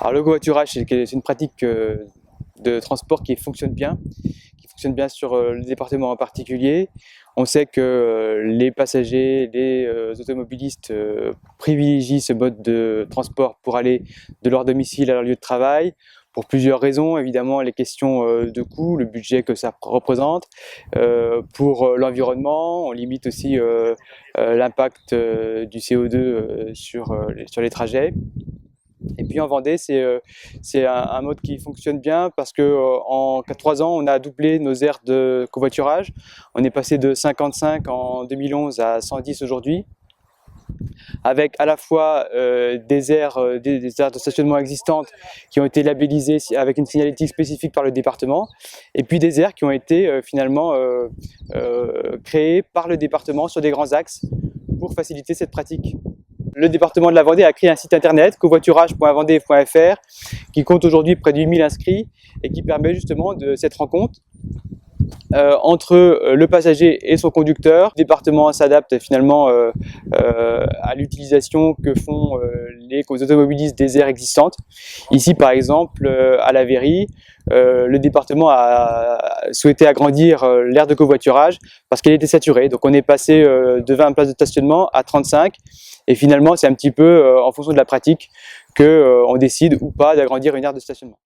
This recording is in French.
Alors le covoiturage, c'est une pratique de transport qui fonctionne bien sur le département en particulier. On sait que les passagers, les automobilistes privilégient ce mode de transport pour aller de leur domicile à leur lieu de travail, pour plusieurs raisons. Évidemment, les questions de coût, le budget que ça représente, pour l'environnement, on limite aussi l'impact du CO2 sur les trajets. Et puis en Vendée, c'est un mode qui fonctionne bien parce que en 3 ans, on a doublé nos aires de covoiturage. On est passé de 55 en 2011 à 110 aujourd'hui, avec à la fois des aires de stationnement existantes qui ont été labellisées avec une signalétique spécifique par le département, et puis des aires qui ont été finalement créées par le département sur des grands axes pour faciliter cette pratique. Le département de la Vendée a créé un site internet covoiturage.vendée.fr qui compte aujourd'hui près de 8000 inscrits et qui permet justement de cette rencontre entre le passager et son conducteur. Le département s'adapte finalement à l'utilisation que font les automobilistes des aires existantes. Ici par exemple à la Véry, le département a souhaité agrandir l'aire de covoiturage parce qu'elle était saturée. Donc on est passé de 20 places de stationnement à 35 et finalement c'est un petit peu en fonction de la pratique qu'on décide ou pas d'agrandir une aire de stationnement.